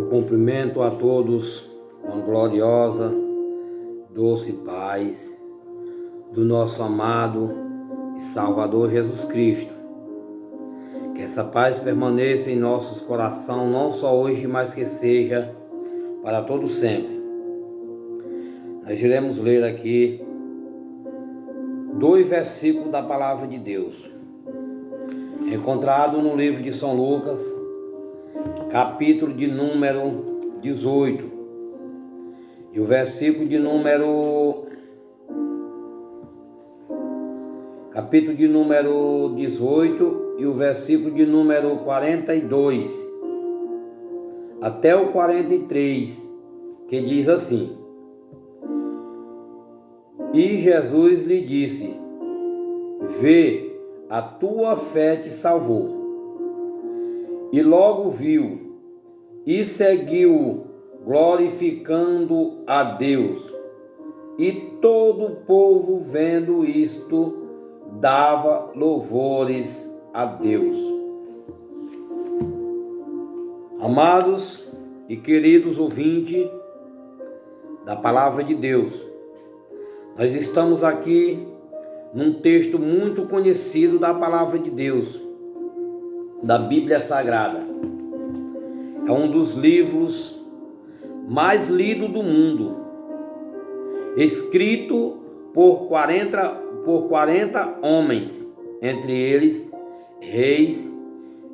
cumprimento a todos com a gloriosa, doce paz do nosso amado e Salvador Jesus Cristo. Que essa paz permaneça em nossos corações, não só hoje, mas que seja para todo sempre. Nós iremos ler aqui 2 versículos da Palavra de Deus, encontrado no livro de São Lucas, capítulo de número 18, e o versículo de número... capítulo de número 18 e o versículo de número 42 até o 43, que diz assim: E Jesus lhe disse: Vê, a tua fé te salvou. E logo viu e seguiu, glorificando a Deus. E todo o povo, vendo isto, dava louvores a Deus. Amados e queridos ouvintes da Palavra de Deus, nós estamos aqui num texto muito conhecido da Palavra de Deus, da Bíblia Sagrada. É um dos livros mais lidos do mundo, escrito por 40 homens, entre eles reis,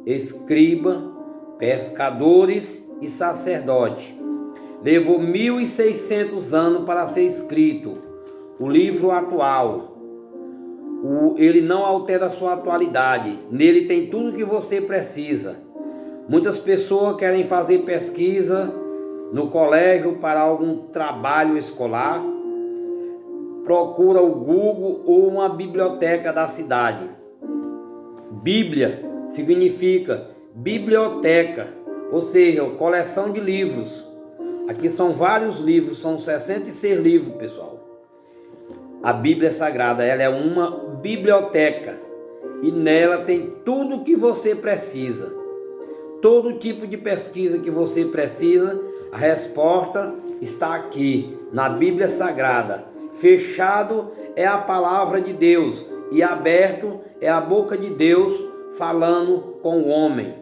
escriba, pescadores e sacerdotes. Levou 1.600 anos para ser escrito. O livro atual, ele não altera a sua atualidade. Nele tem tudo que você precisa. Muitas pessoas querem fazer pesquisa no colégio para algum trabalho escolar, procura o Google ou uma biblioteca da cidade. Bíblia significa biblioteca, ou seja, coleção de livros. Aqui são vários livros, são 66 livros, pessoal. A Bíblia Sagrada, ela é uma biblioteca e nela tem tudo o que você precisa. Todo tipo de pesquisa que você precisa, a resposta está aqui na Bíblia Sagrada. Fechado é a palavra de Deus e aberto é a boca de Deus falando com o homem.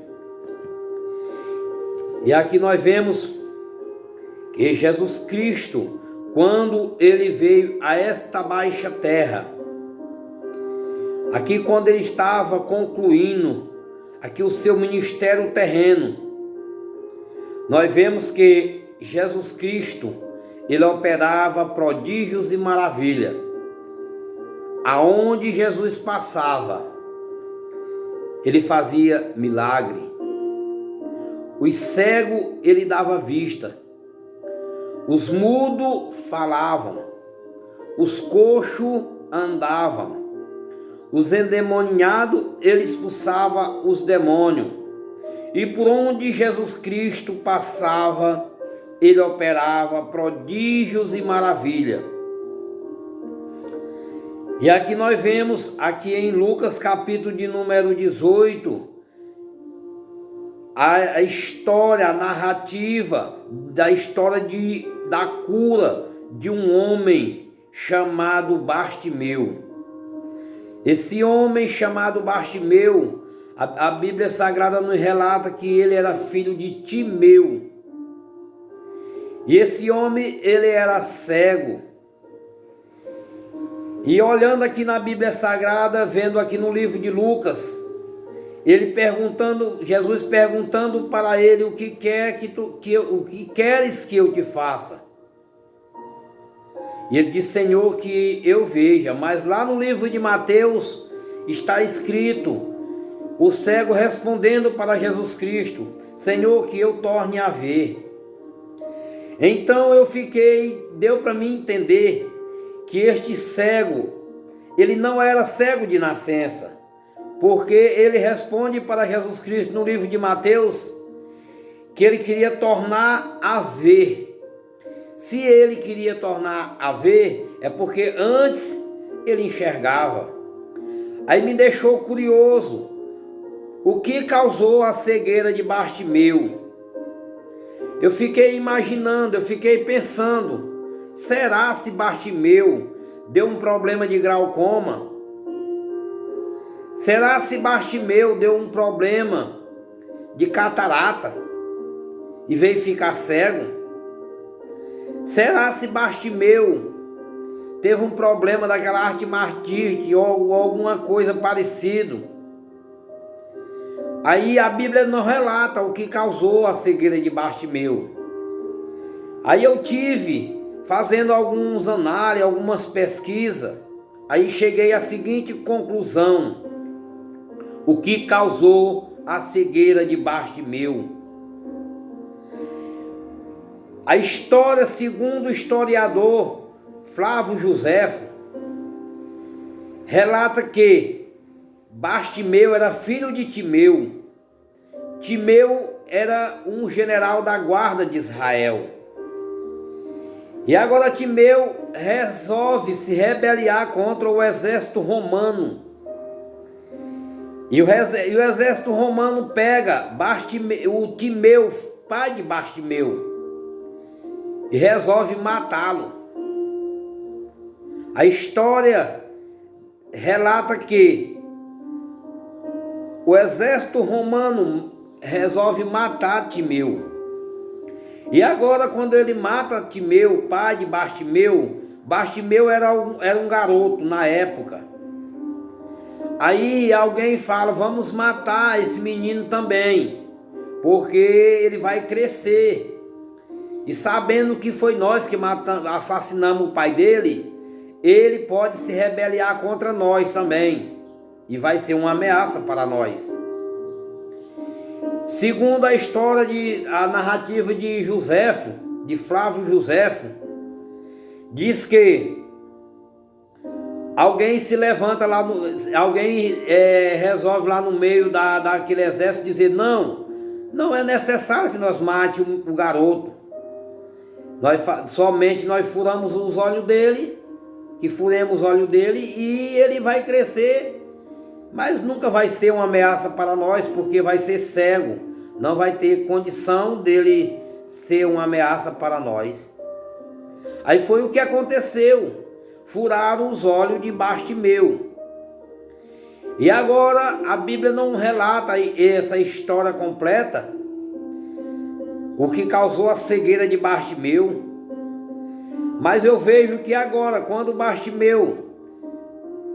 E aqui nós vemos que Jesus Cristo, quando ele veio a esta baixa terra, aqui quando ele estava concluindo aqui o seu ministério terreno, nós vemos que Jesus Cristo, ele operava prodígios e maravilha. Aonde Jesus passava, ele fazia milagre. Os cegos, ele dava vista. Os mudos falavam. Os coxos andavam. Os endemoniados, ele expulsava os demônios. E por onde Jesus Cristo passava, ele operava prodígios e maravilha. E aqui nós vemos, aqui em Lucas capítulo de número 18, a história, a narrativa da história da cura de um homem chamado Bartimeu. Esse homem chamado Bartimeu, a Bíblia Sagrada nos relata que ele era filho de Timeu. E esse homem, ele era cego. E olhando aqui na Bíblia Sagrada, vendo aqui no livro de Lucas, Jesus perguntando para ele: o que queres que eu te faça? E ele disse: Senhor, que eu veja. Mas lá no livro de Mateus está escrito, o cego respondendo para Jesus Cristo: Senhor, que eu torne a ver. Então deu para mim entender que este cego, ele não era cego de nascença, porque ele responde para Jesus Cristo no livro de Mateus que ele queria tornar a ver. Se ele queria tornar a ver, é porque antes ele enxergava. Aí me deixou curioso, o que causou a cegueira de Bartimeu? Eu fiquei imaginando, eu fiquei pensando, será se Bartimeu deu um problema de glaucoma? Será se Bartimeu deu um problema de catarata e veio ficar cego? Será se Bartimeu teve um problema daquela arte martírica ou alguma coisa parecida? Aí a Bíblia não relata o que causou a cegueira de Bartimeu. Aí eu tive fazendo alguns análises, algumas pesquisas, aí cheguei à seguinte conclusão: o que causou a cegueira de Bartimeu? A história, segundo o historiador Flávio Joséfo, relata que Bartimeu era filho de Timeu. Timeu era um general da guarda de Israel. E agora Timeu resolve se rebeliar contra o exército romano. E o exército romano pega o Timeu, pai de Bartimeu, e resolve matá-lo. A história relata que o exército romano resolve matar Timeu. E agora, quando ele mata Timeu, pai de Bartimeu, Bartimeu era um garoto na época. Aí alguém fala, vamos matar esse menino também, porque ele vai crescer. E sabendo que foi nós que assassinamos o pai dele, ele pode se rebeliar contra nós também. E vai ser uma ameaça para nós. Segundo a história a narrativa de Joséfo, de Flávio Joséfo, diz que alguém se levanta lá, resolve lá no meio daquele exército dizer, não é necessário que nós matemos o garoto. Somente nós furamos os olhos dele, e ele vai crescer, mas nunca vai ser uma ameaça para nós, porque vai ser cego, não vai ter condição dele ser uma ameaça para nós. Aí foi o que aconteceu, furaram os olhos de Bartimeu. E agora a Bíblia não relata essa história completa, o que causou a cegueira de Bartimeu. Mas eu vejo que agora, quando Bartimeu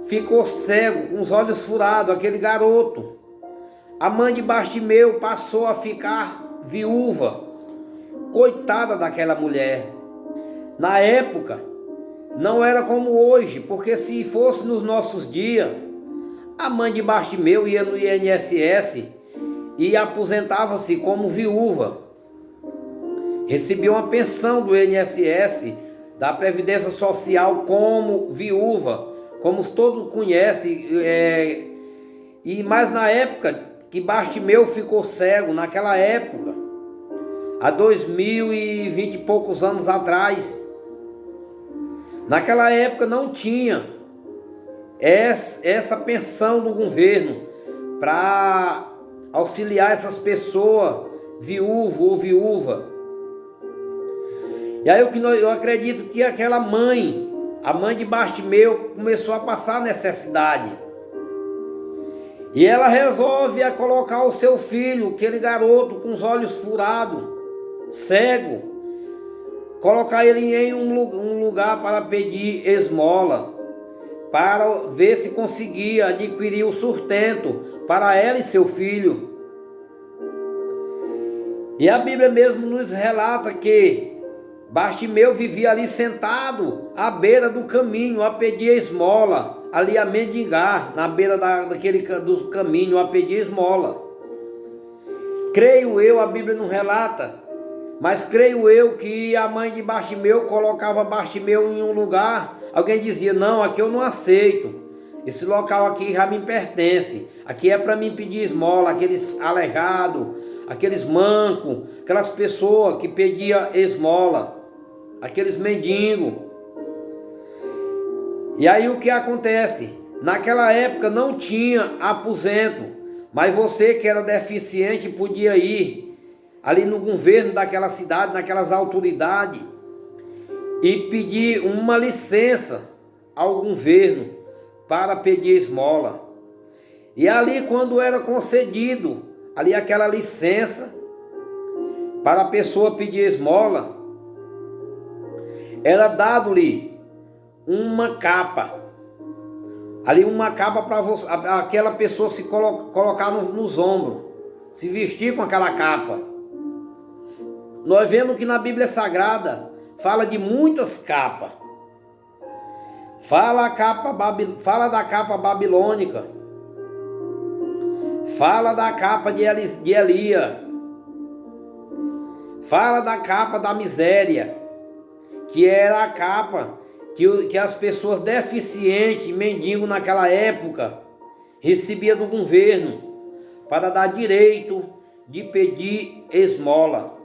ficou cego, com os olhos furados, aquele garoto, a mãe de Bartimeu passou a ficar viúva. Coitada daquela mulher. Na época, não era como hoje, porque se fosse nos nossos dias, a mãe de Bartimeu ia no INSS e aposentava-se como viúva. Recebia uma pensão do INSS, da Previdência Social, como viúva, como todos conhecem. Mas na época que Bartimeu ficou cego, naquela época, há 2020 e poucos anos atrás, naquela época não tinha essa pensão do governo para auxiliar essas pessoas, viúvo ou viúva. E aí eu acredito que aquela mãe, a mãe de Bartimeu, começou a passar necessidade. E ela resolve colocar o seu filho, aquele garoto com os olhos furados, cego, colocar ele em um lugar para pedir esmola, para ver se conseguia adquirir o sustento para ela e seu filho. E a Bíblia mesmo nos relata que Bartimeu vivia ali sentado à beira do caminho a pedir esmola, ali a mendigar, na beira do caminho a pedir esmola. Creio eu, a Bíblia não relata, mas creio eu que a mãe de Bartimeu colocava Bartimeu em um lugar, alguém dizia, não, aqui eu não aceito, esse local aqui já me pertence, aqui é para mim pedir esmola, aqueles aleijados, aqueles mancos, aquelas pessoas que pediam esmola, aqueles mendigos. E aí o que acontece? Naquela época não tinha aposento, mas você que era deficiente podia ir ali no governo daquela cidade, naquelas autoridades, e pedir uma licença ao governo para pedir esmola. E ali, quando era concedido ali aquela licença para a pessoa pedir esmola, era dado-lhe uma capa. Ali uma capa para aquela pessoa se colocar nos ombros, se vestir com aquela capa. Nós vemos que na Bíblia Sagrada fala de muitas capas. Fala da capa babilônica. Fala da capa de Elia. Fala da capa da miséria, que era a capa que as pessoas deficientes, mendigos naquela época, recebiam do governo para dar direito de pedir esmola.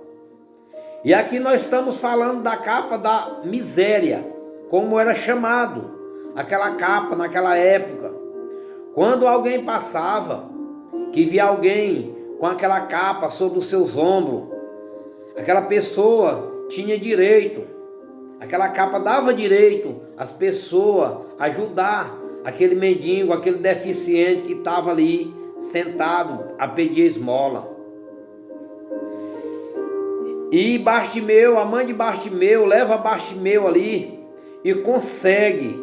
E aqui nós estamos falando da capa da miséria, como era chamado aquela capa naquela época. Quando alguém passava, que via alguém com aquela capa sobre os seus ombros, aquela pessoa tinha direito, aquela capa dava direito às pessoas ajudar aquele mendigo, aquele deficiente que estava ali sentado a pedir esmola. E Bartimeu, a mãe de Bartimeu, leva Bartimeu ali e consegue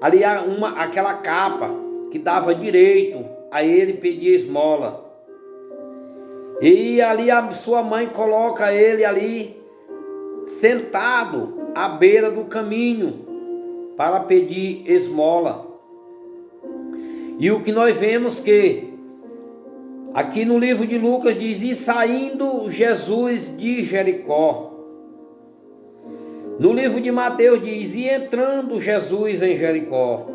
ali aquela capa que dava direito a ele pedir esmola. E ali a sua mãe coloca ele ali sentado à beira do caminho para pedir esmola. E o que nós vemos que aqui no livro de Lucas diz: e saindo Jesus de Jericó. No livro de Mateus diz: e entrando Jesus em Jericó.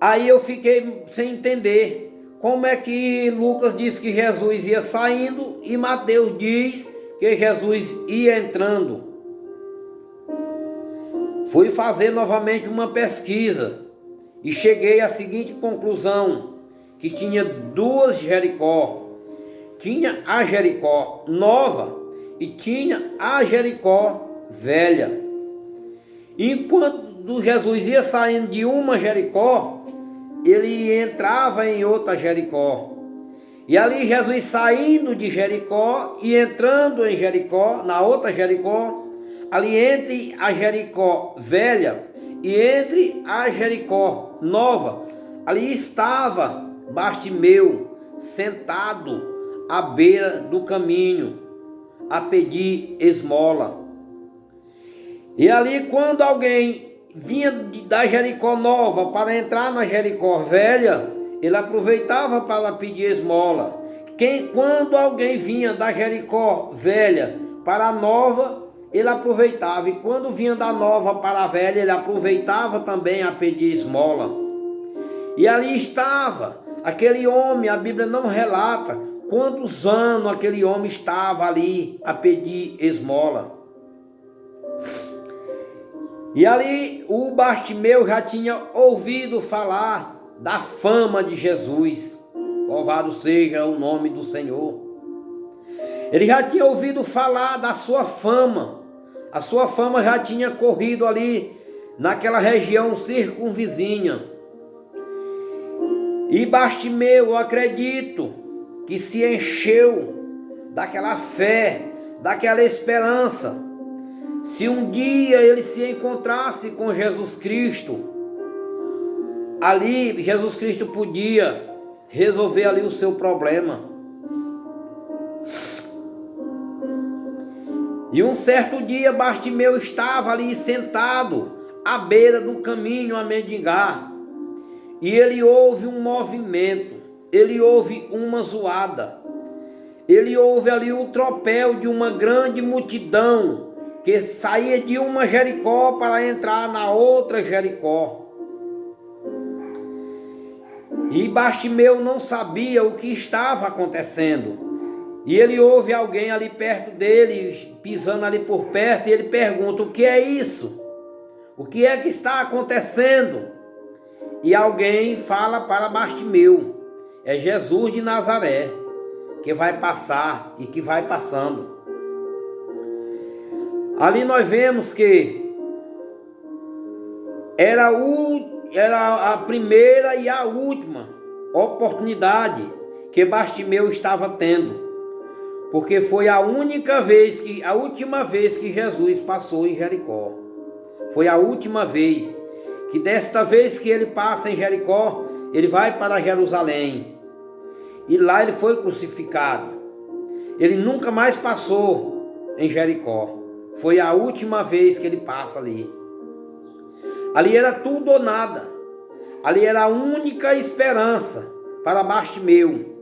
Aí eu fiquei sem entender como é que Lucas diz que Jesus ia saindo e Mateus diz que Jesus ia entrando. Fui fazer novamente uma pesquisa e cheguei à seguinte conclusão: que tinha duas Jericó. Tinha a Jericó nova e tinha a Jericó velha. Enquanto Jesus ia saindo de uma Jericó, ele entrava em outra Jericó. E ali Jesus saindo de Jericó e entrando em Jericó, na outra Jericó, ali entre a Jericó velha e entre a Jericó nova, ali estava Bartimeu sentado à beira do caminho a pedir esmola. E ali, quando alguém vinha da Jericó nova para entrar na Jericó velha, ele aproveitava para pedir esmola. Quando alguém vinha da Jericó velha para a nova, ele aproveitava. E quando vinha da nova para a velha, ele aproveitava também a pedir esmola. E ali estava aquele homem. A Bíblia não relata quantos anos aquele homem estava ali a pedir esmola. E ali o Bartimeu já tinha ouvido falar da fama de Jesus. Louvado seja o nome do Senhor. Ele já tinha ouvido falar da sua fama. A sua fama já tinha corrido ali naquela região circunvizinha. E Bartimeu, eu acredito que se encheu daquela fé, daquela esperança. Se um dia ele se encontrasse com Jesus Cristo, ali Jesus Cristo podia resolver ali o seu problema. E um certo dia Bartimeu estava ali sentado à beira do caminho a mendigar. E ele ouve um movimento, ele ouve uma zoada, ele ouve ali o tropel de uma grande multidão que saía de uma Jericó para entrar na outra Jericó. E Bartimeu não sabia o que estava acontecendo. E ele ouve alguém ali perto dele, pisando ali por perto, e ele pergunta: o que é isso? O que é que está acontecendo? E alguém fala para Bartimeu: é Jesus de Nazaré, que vai passar e que vai passando. Ali nós vemos que era a primeira e a última oportunidade que Bartimeu estava tendo, porque foi a última vez que Jesus passou em Jericó. Foi a última vez, que desta vez que ele passa em Jericó, ele vai para Jerusalém, e lá ele foi crucificado. Ele nunca mais passou em Jericó. Foi a última vez que ele passa ali. Ali era tudo ou nada. Ali era a única esperança para Bartimeu.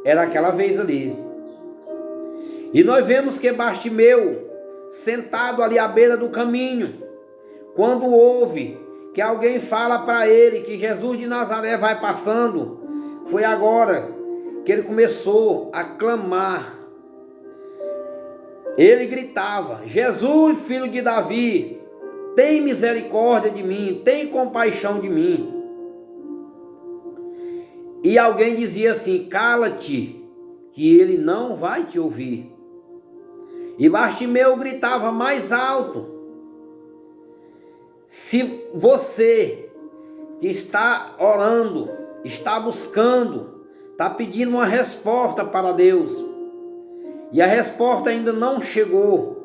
Era aquela vez ali. E nós vemos que Bartimeu, sentado ali à beira do caminho, quando ouve que alguém fala para ele que Jesus de Nazaré vai passando, foi agora que ele começou a clamar. Ele gritava: Jesus, filho de Davi, tem misericórdia de mim, tem compaixão de mim. E alguém dizia assim: cala-te, que ele não vai te ouvir. E Bartimeu gritava mais alto: se você que está orando, está buscando, está pedindo uma resposta para Deus, e a resposta ainda não chegou,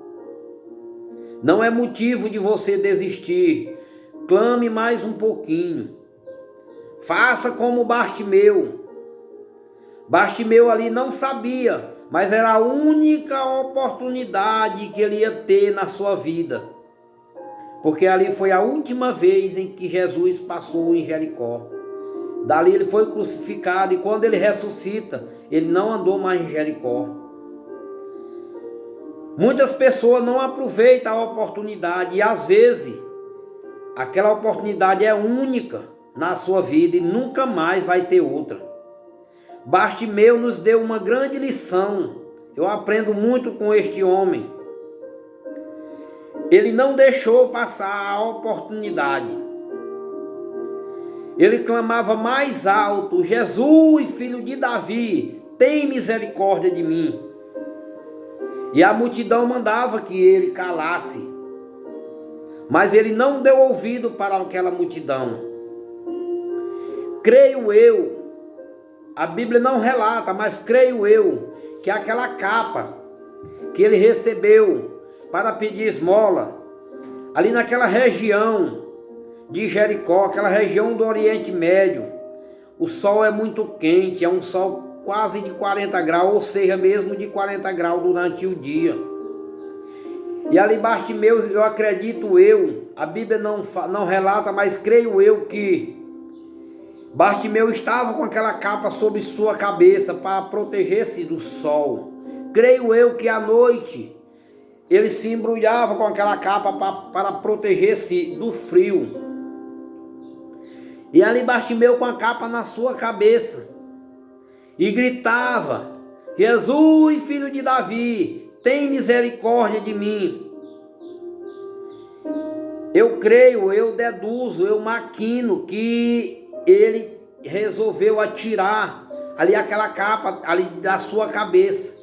não é motivo de você desistir. Clame mais um pouquinho. Faça como Bartimeu. Bartimeu ali não sabia, mas era a única oportunidade que ele ia ter na sua vida, porque ali foi a última vez em que Jesus passou em Jericó. Dali ele foi crucificado, e quando ele ressuscita, ele não andou mais em Jericó. Muitas pessoas não aproveitam a oportunidade, e às vezes aquela oportunidade é única na sua vida e nunca mais vai ter outra. Bartimeu nos deu uma grande lição. Eu aprendo muito com este homem. Ele não deixou passar a oportunidade. Ele clamava mais alto: Jesus, filho de Davi, tem misericórdia de mim. E a multidão mandava que ele calasse, mas ele não deu ouvido para aquela multidão. Creio eu, a Bíblia não relata, mas creio eu, que aquela capa que ele recebeu para pedir esmola, ali naquela região de Jericó, aquela região do Oriente Médio, o sol é muito quente, é um sol quase de 40 graus, ou seja, mesmo de 40 graus durante o dia. E ali Bartimeu, eu acredito a Bíblia não relata, mas creio eu que Bartimeu estava com aquela capa sobre sua cabeça para proteger-se do sol. Creio eu que à noite ele se embrulhava com aquela capa para proteger-se do frio. E ali Bartimeu com a capa na sua cabeça e gritava: Jesus, filho de Davi, tem misericórdia de mim. Eu creio, eu deduzo, eu maquino que ele resolveu atirar ali aquela capa ali da sua cabeça,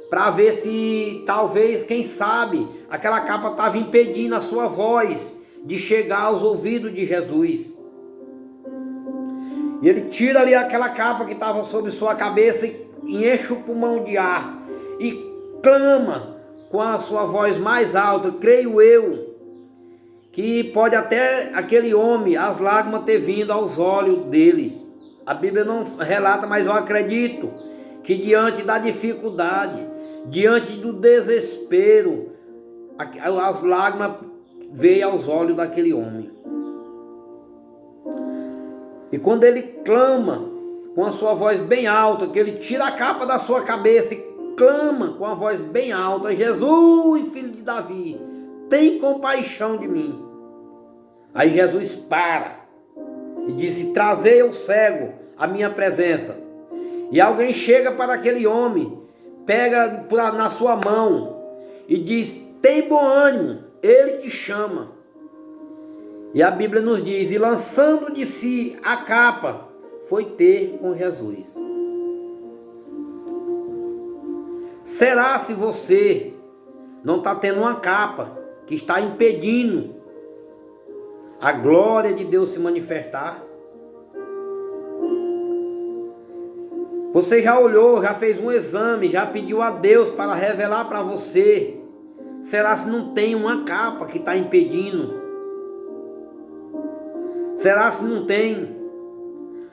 para ver se talvez, quem sabe, aquela capa estava impedindo a sua voz de chegar aos ouvidos de Jesus. E ele tira ali aquela capa que estava sobre sua cabeça e enche o pulmão de ar e clama com a sua voz mais alta. Creio eu que pode até aquele homem, as lágrimas ter vindo aos olhos dele. A Bíblia não relata, mas eu acredito que diante da dificuldade, diante do desespero, as lágrimas veio aos olhos daquele homem. E quando ele clama com a sua voz bem alta, que ele tira a capa da sua cabeça e clama com a voz bem alta: Jesus, filho de Davi, tem compaixão de mim. Aí Jesus para e disse: trazei o cego à minha presença. E alguém chega para aquele homem, pega na sua mão e diz: tem bom ânimo, ele te chama. E a Bíblia nos diz: e lançando de si a capa, foi ter com Jesus. Será se você não está tendo uma capa que está impedindo a glória de Deus se manifestar? Você já olhou, já fez um exame, já pediu a Deus para revelar para você? Será se não tem uma capa que está impedindo? Será se não tem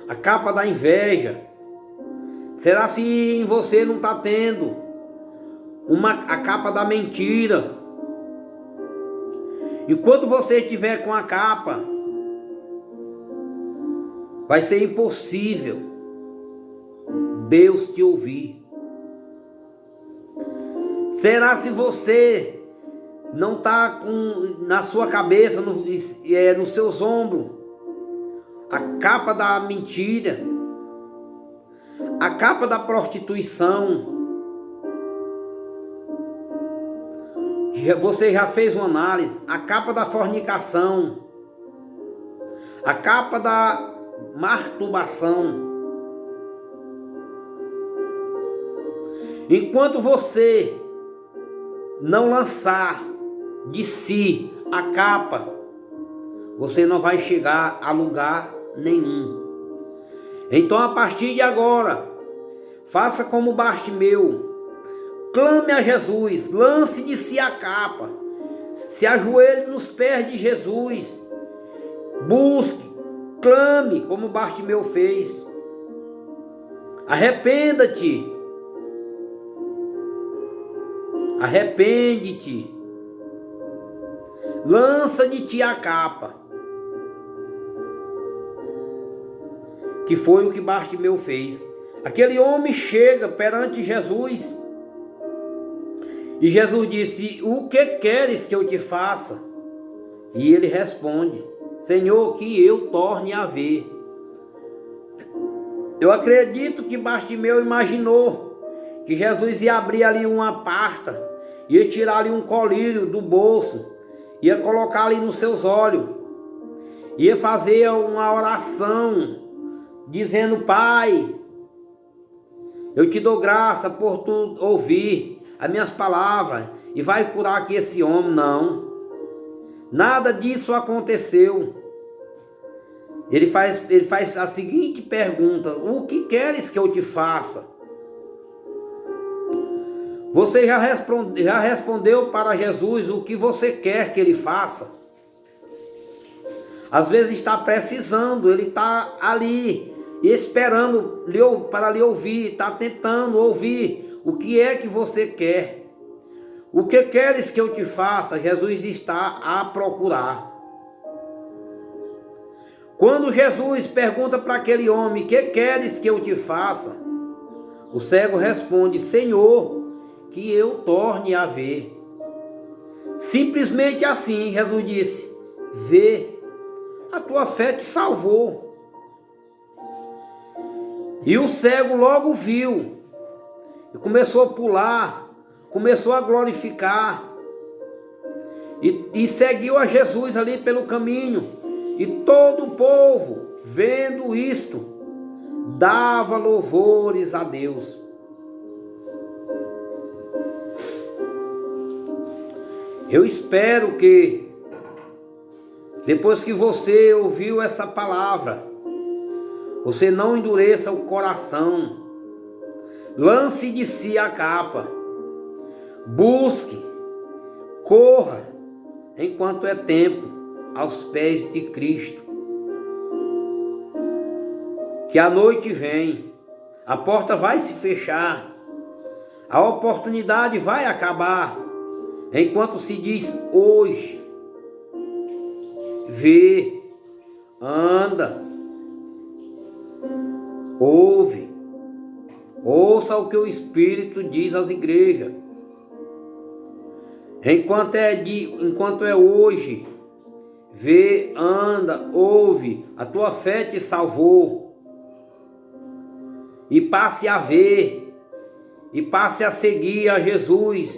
a capa da inveja? Será se em você não está tendo a capa da mentira? Enquanto você estiver com a capa, vai ser impossível Deus te ouvir. Será se você não está na sua cabeça, nos seus ombros, a capa da mentira, a capa da prostituição? Você já fez uma análise? A capa da fornicação, a capa da masturbação. Enquanto você não lançar de si a capa, você não vai chegar a lugar nenhum. Então, a partir de agora, faça como Bartimeu. Clame a Jesus, lance de si a capa, se ajoelhe nos pés de Jesus, busque, clame como Bartimeu fez. Arrependa-te, arrepende-te, lança de ti a capa, que foi o que Bartimeu fez. Aquele homem chega perante Jesus, e Jesus disse: o que queres que eu te faça? E ele responde: Senhor, que eu torne a ver. Eu acredito que Bartimeu imaginou que Jesus ia abrir ali uma pasta, ia tirar ali um colírio do bolso, ia colocar ali nos seus olhos, ia fazer uma oração, dizendo: Pai, eu te dou graça por tu ouvir as minhas palavras e vai curar aqui esse homem. Não, nada disso aconteceu. Ele faz a seguinte pergunta: o que queres que eu te faça? Você já respondeu para Jesus o que você quer que ele faça? Às vezes está precisando, ele está ali esperando para lhe ouvir, está tentando ouvir. O que é que você quer? O que queres que eu te faça? Jesus está a procurar. Quando Jesus pergunta para aquele homem: que queres que eu te faça? O cego responde: Senhor, que eu torne a ver. Simplesmente assim, Jesus disse: vê, a tua fé te salvou. E o cego logo viu e começou a pular, começou a glorificar e seguiu a Jesus ali pelo caminho. E todo o povo, vendo isto, dava louvores a Deus. Eu espero que, depois que você ouviu essa palavra, você não endureça o coração. Lance de si a capa. Busque, corra, enquanto é tempo, aos pés de Cristo. Que a noite vem, a porta vai se fechar, a oportunidade vai acabar, enquanto se diz hoje. Vê, anda, ouve, ouça o que o Espírito diz às igrejas. Enquanto é hoje, vê, anda, ouve, a tua fé te salvou. E passe a ver, e passe a seguir a Jesus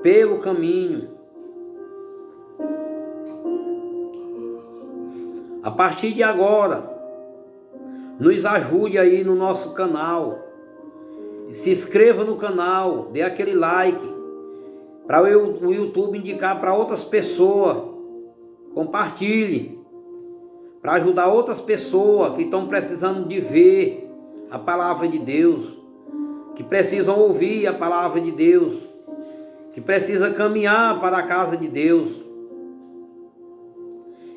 pelo caminho. A partir de agora, nos ajude aí no nosso canal. Se inscreva no canal, dê aquele like, para o YouTube indicar para outras pessoas. Compartilhe, para ajudar outras pessoas que estão precisando de ver a palavra de Deus, que precisam ouvir a palavra de Deus, que precisam caminhar para a casa de Deus.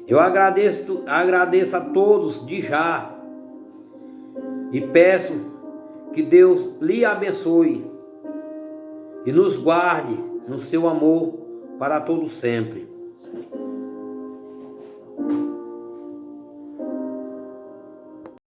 Eu agradeço a todos de já e peço que Deus lhe abençoe e nos guarde no seu amor para todo sempre.